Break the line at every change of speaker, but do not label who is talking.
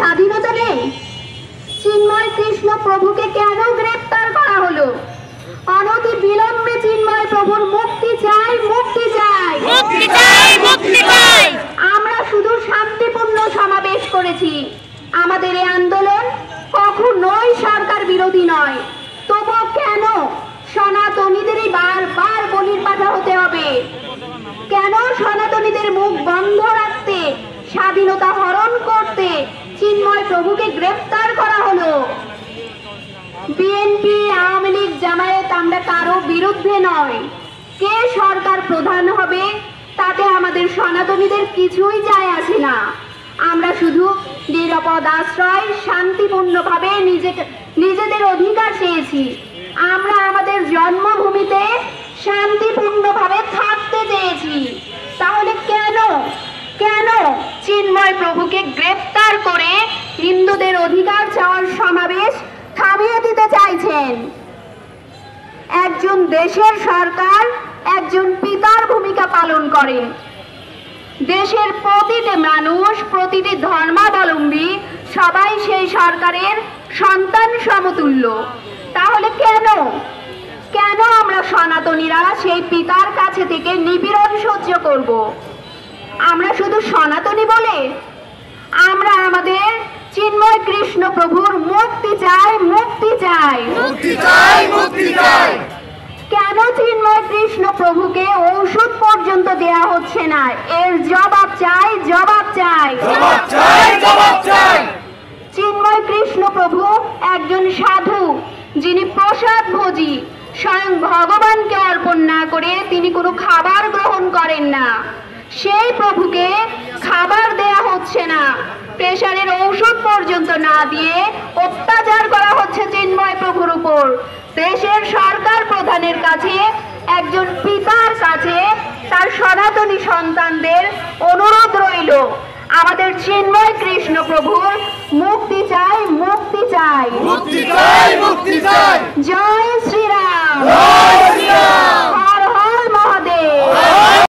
স্বাধীনতা নেই? চিন্ময় কৃষ্ণ প্রভুকে কেন গ্রেফতার করা হলো? অনতি বিলম্বে চিন্ময় প্রভুর মুক্তি চাই, মুক্তি চাই, মুক্তি চাই, মুক্তি চাই। আমরা শুধু শান্তিপূর্ণ সমাবেশ করেছি। আমাদের এই আন্দোলন কখনোই সরকার বিরোধী নয়। তবু কেন সনাতনীদেরই বারবার বলির পাঠা হতে হবে? কেন সনাতনীদের মুখ বন্ধ রাখতে, স্বাধীনতা হরণ করতে চিন্ময় প্রভুকে গ্রেফতার করা হলো? বিএনপি, আওয়ামী লীগ, জামায়াত আমরা কারো বিরুদ্ধে নয়। কে সরকার প্রধান হবে তাতে আমাদের সনাতনীদের কিছুই যায় আসে না। আমরা শুধু নিরাপদ আশ্রয়, শান্তিপূর্ণভাবে নিজেদের অধিকার চেয়েছি। আমরা আমাদের জন্মভূমিতে শান্তিপূর্ণভাবে থাকতে চেয়েছি। তাহলে কেন কেন চিন্ময় প্রভুকে গ্রেফতার করে হিন্দুদের অধিকার চাওয়ার সমাবেশ থামিয়ে দিতে চাইছেন? একজন দেশের সরকার একজন পিতার ভূমিকা পালন করেন। দেশের প্রতিটি মানুষ, প্রতিটি ধর্মাবলম্বী সবাই সেই সরকারের সন্তান সমতুল্য। তাহলে কেন কেন আমরা সনাতনীরা সেই পিতার কাছে থেকে নিপীড়ন সহ্য করব? আমরা শুধু সনাতনী বলে? আমরা আমাদের চিন্ময় কৃষ্ণ প্রভুর মুক্তি চাই, মুক্তি চাই, মুক্তি চাই, মুক্তি চাই। কেন চিন্ময় কৃষ্ণ প্রভুকে ঔষধ পর্যন্ত দেয়া হচ্ছে না? এর জবাব চাই, জবাব চাই, জবাব চাই, জবাব চাই। চিন্ময় কৃষ্ণ প্রভু একজন সাধু, যিনি প্রসাদ ভোজী। স্বয়ং ভগবানকে অর্পণ না করে তিনি কোনো খাবার গ্রহণ করেন না। সেই প্রভুকে খাবার দেয়া হচ্ছে না, প্রেসারের ঔষধ পর্যন্ত না দিয়ে অত্যাচার করা হচ্ছে চিন্ময় প্রভুর উপর। দেশের সরকার প্রধানের কাছে, একজন পিতার কাছে তার সনাতনী সন্তানদের অনুরোধ রইল, আমাদের চিন্ময় কৃষ্ণ প্রভুর মুক্তি চাই, মুক্তি চাই, মুক্তি চাই, মুক্তি চাই। জয় শ্রীরাম।